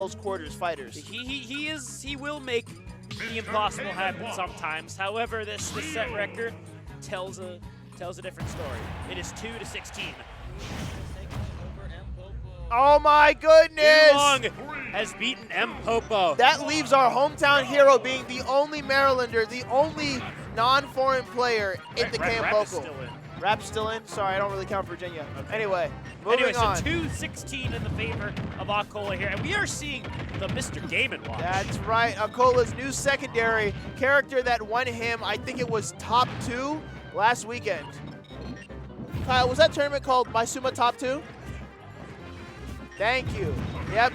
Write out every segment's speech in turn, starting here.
close quarters fighters. He will make the impossible happen sometimes. However, this set record tells a different story. It is 2-16. Oh my goodness! Long has beaten M-Popo. That leaves our hometown hero being the only Marylander, the only non-foreign player in the KMLocal. Rap's still in? Sorry, I don't really count Virginia. Okay. Anyway, moving on. So 2-16 in the favor of Acola here, and we are seeing the Mr. Game & Watch. That's right, Acola's new secondary character that won him, I think it was top 2 last weekend. Kyle, was that tournament called Maisuma Top 2? Thank you. Yep,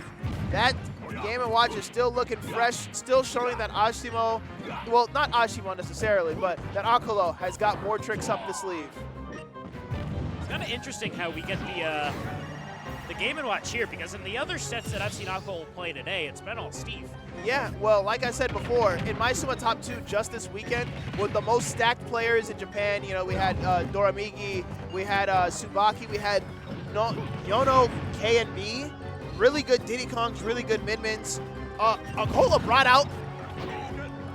that Game & Watch is still looking fresh, still showing that Asimo, well, not Asimo necessarily, but that Acola has got more tricks up the sleeve. It's kind of interesting how we get the Game & Watch here, because in the other sets that I've seen Acola play today, it's been all Steve. Yeah, well, like I said before, in Maisuma Top 2 just this weekend, with the most stacked players in Japan, you know, we had Doramigi, we had Tsubaki, we had Yono, K and B, really good Diddy Kongs, really good Min-Mins. Acola brought out,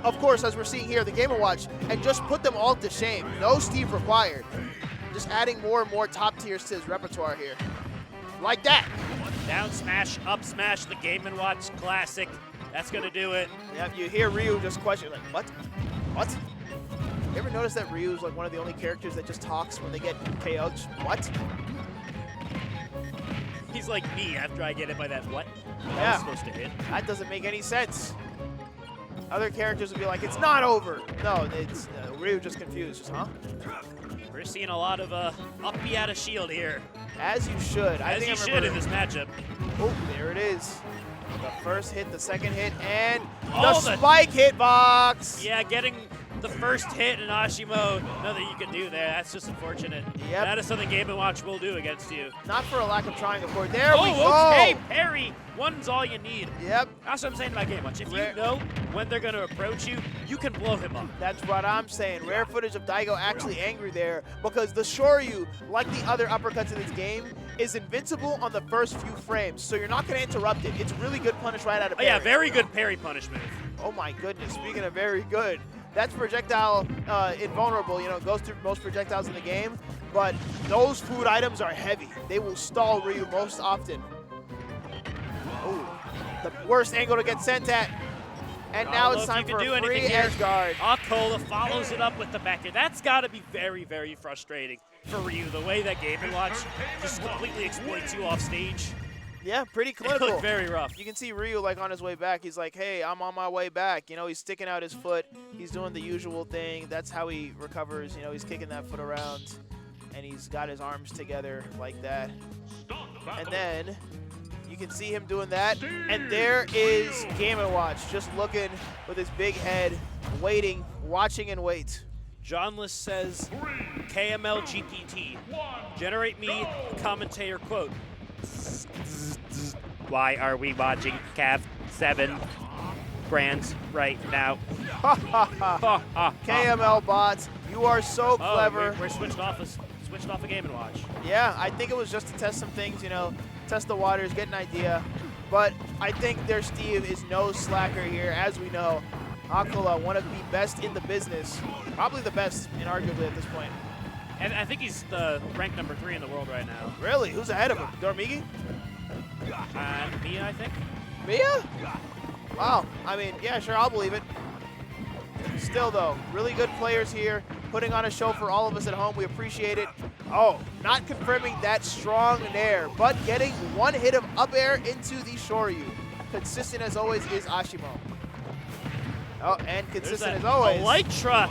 of course, as we're seeing here, the Game & Watch, and just put them all to shame. No Steve required. Just adding more and more top tiers to his repertoire here. Like that. Down smash, up smash, the Game & Watch classic. That's going to do it. Yeah, you hear Ryu just question, like, what? What? You ever notice that Ryu's like one of the only characters that just talks when they get KO'd? What? He's like me after I get hit by that what? Yeah. I was supposed to hit. That doesn't make any sense. Other characters would be like, it's not over. No, it's Ryu just confused. Just, huh? We're seeing a lot of up B out of shield here. As you should. As you should in this matchup. Oh, there it is. The first hit, the second hit, and the spike hitbox. Yeah, getting the first hit in Asimo, nothing you can do there. That's just unfortunate. Yep. That is something Game & Watch will do against you. Not for a lack of trying, of course. There we go. Okay, parry. One's all you need. Yep. That's what I'm saying about Game & Watch. If you know when they're going to approach you, you can blow him up. That's what I'm saying. Rare footage of Daigo actually angry there because the Shoryu, like the other uppercuts in this game, is invincible on the first few frames. So you're not going to interrupt it. It's really good punish right out of parry. Oh, yeah, very good parry punish move. Oh my goodness, speaking of very good. That's projectile invulnerable, you know, goes through most projectiles in the game, but those food items are heavy. They will stall Ryu most often. Oh, the worst angle to get sent at. And now it's time for a free edge guard. Acola follows it up with the back air. That's got to be very, very frustrating for Ryu, the way that Game & Watch just completely exploits you off stage. Yeah, pretty clinical. It looked very rough. You can see Ryu like on his way back. He's like, hey, I'm on my way back. You know, he's sticking out his foot. He's doing the usual thing. That's how he recovers. You know, he's kicking that foot around, and he's got his arms together like that. And then you can see him doing that. And there is Game & Watch just looking with his big head, waiting, watching and wait. Johnless says, KML GPT, generate me a commentator quote. Why are we watching Cav 7 brands right now? KML bots, you are so clever. We're switched off a Game & Watch. Yeah, I think it was just to test some things, you know, test the waters, get an idea. But I think their Steve is no slacker here. As we know, Acola, one of the best in the business, probably the best, inarguably at this point. And I think he's the ranked number 3 in the world right now. Really? Who's ahead of him? Dormigi? Mia, I think. Mia? Wow. I mean, yeah, sure, I'll believe it. Still, though, really good players here, putting on a show for all of us at home. We appreciate it. Oh, not confirming that strong nair, but getting one hit of up air into the Shoryu. Consistent as always is Asimo. Oh, and consistent as always. Elytra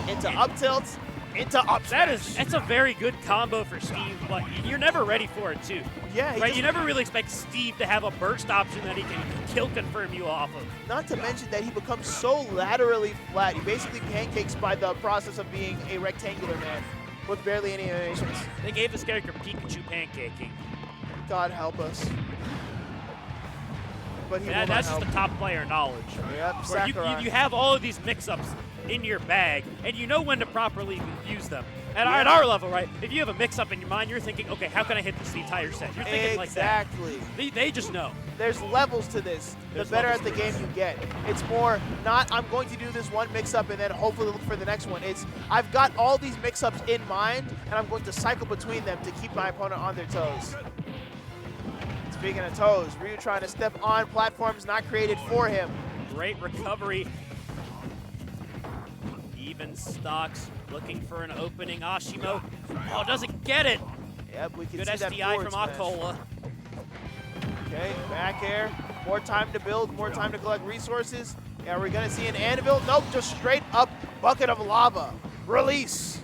into up tilts, into up smash. That's a very good combo for Steve, but you're never ready for it, too. Yeah, right? You never really expect Steve to have a burst option that he can kill confirm you off of. Not to mention that he becomes so laterally flat. He basically pancakes by the process of being a rectangular man with barely any animations. They gave this character Pikachu pancaking. God help us. But that's just the top player knowledge. Yep, Sakurai. You have all of these mix-ups in your bag, and you know when to properly use them. At our level, right? If you have a mix-up in your mind, you're thinking, okay, how can I hit this the entire set? You're thinking like that. Exactly. They just know. There's levels to this. The better at the game you get. It's more not, I'm going to do this one mix-up and then hopefully look for the next one. It's, I've got all these mix-ups in mind, and I'm going to cycle between them to keep my opponent on their toes. Speaking of toes, Ryu trying to step on platforms not created for him. Great recovery. Even stocks, looking for an opening. Asimo, oh, doesn't get it. Yep, we can Good see that SDI forward from smash. Acola. Okay, back air. More time to build, more time to collect resources. Yeah, we're gonna see an anvil. Nope, just straight up bucket of lava. Release.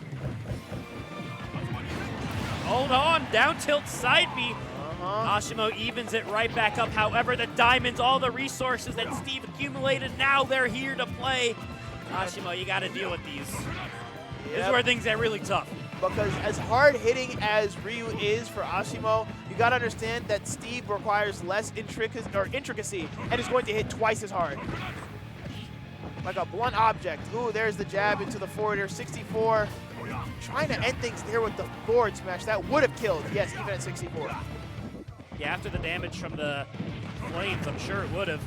Hold on, down tilt side B. Asimo evens it right back up. However, the diamonds, all the resources that Steve accumulated, now they're here to play. Asimo, you got to deal with these. This is where things get really tough. Because as hard hitting as Ryu is for Asimo, you got to understand that Steve requires less intricacy and is going to hit twice as hard. Like a blunt object. Ooh, there's the jab into the forwarder. 64. Trying to end things there with the forward smash. That would have killed. Yes, even at 64. Yeah, after the damage from the flames, I'm sure it would have.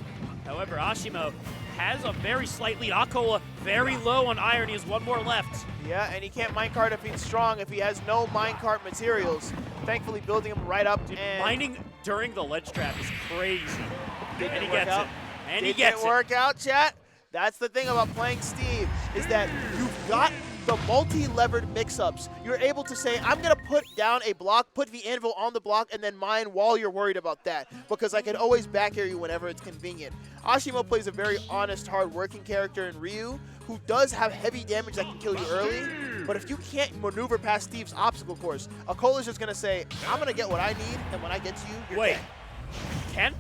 However, Asimo has a very slight lead. Acola very low on iron. He has one more left. Yeah, and he can't minecart if he's strong, if he has no minecart materials. Thankfully, building him right up. Dude, and mining during the ledge trap is crazy. Didn't And he work gets out. it. And he gets Didn't work out, chat. That's the thing about playing Steve, is that you've got the multi-levered mix-ups. You're able to say, I'm going to put down a block, put the anvil on the block, and then mine while you're worried about that, because I can always back air you whenever it's convenient. Asimo plays a very honest, hard-working character in Ryu, who does have heavy damage that can kill you early, but if you can't maneuver past Steve's obstacle course, Acola's just going to say, I'm going to get what I need, and when I get to you, you're Wait, dead. Ken?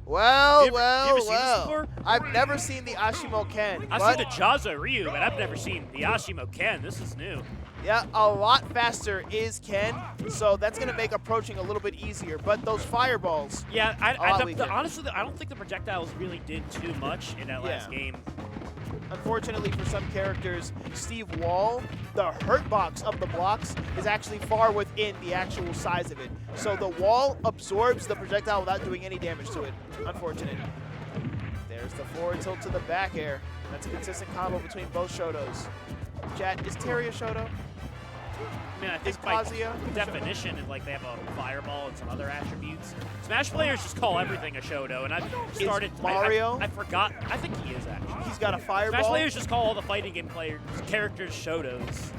Well, You ever seen this before? I've never seen the Asimo Ken. I've but seen the Jaza Ryu, but I've never seen the Asimo Ken. This is new. yeah, a lot faster is Ken, so that's going to make approaching a little bit easier. But those fireballs, Yeah, honestly, I don't think the projectiles really did too much in that last game. unfortunately for some characters, Steve Wall, the hurt box of the blocks is actually far within the actual size of it. So the wall absorbs the projectile without doing any damage to it. Unfortunate. There's the forward tilt to the back air. That's a consistent combo between both Shotos. Chat, is Terry a Shoto? I mean, I think by definition, like they have a fireball and some other attributes. Smash players just call everything a Shoto, and I've started. Mario? I forgot. I think he is actually. He's got a fireball. Smash players just call all the fighting game characters Shotos,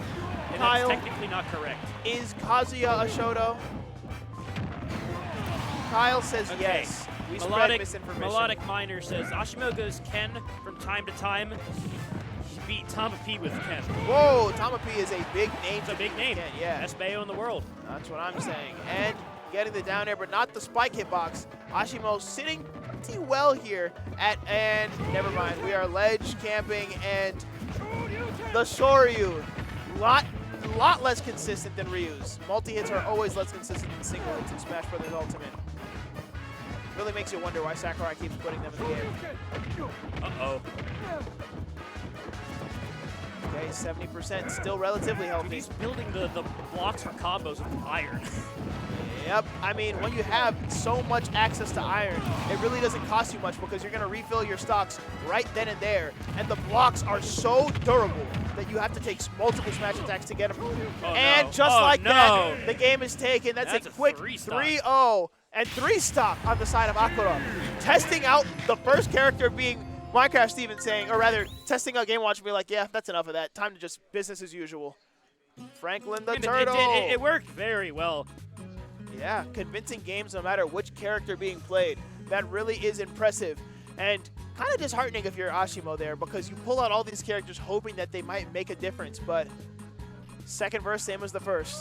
and Kyle, that's technically not correct. Is Kazuya a Shoto? Kyle says Okay. yes. We spread misinformation. Melodic Miner says Asimo goes Ken from time to time. He beat Tama P with Ken. Whoa, Tama P is a big name. It's a big name. Yeah, Best Bayo in the world. that's what I'm saying. And getting the down air, but not the spike hitbox. Asimo sitting pretty well here and never mind. We are ledge camping, and the Shoryu, lot less consistent than Ryu's. Multi-hits are always less consistent than single hits in Smash Bros. Ultimate. Really makes you wonder why Sakurai keeps putting them in the game. Uh-oh. Okay, 70%, still relatively healthy. He's building the blocks for combos with iron. Yep, I mean, when you have so much access to iron, it really doesn't cost you much because you're going to refill your stocks right then and there. And the blocks are so durable that you have to take multiple smash attacks to get them. Oh, and no. just Oh, like no. that, the game is taken. That's a quick 3-0 and 3 stock on the side of Acola. Testing out the first character being Minecraft Steven saying, or rather, testing out Game Watch and be like, yeah, that's enough of that. Time to just business as usual. Franklin the Turtle. It worked very well. Yeah, convincing games no matter which character being played. That really is impressive. And kind of disheartening if you're Asimo there because you pull out all these characters hoping that they might make a difference, but second verse, same as the first.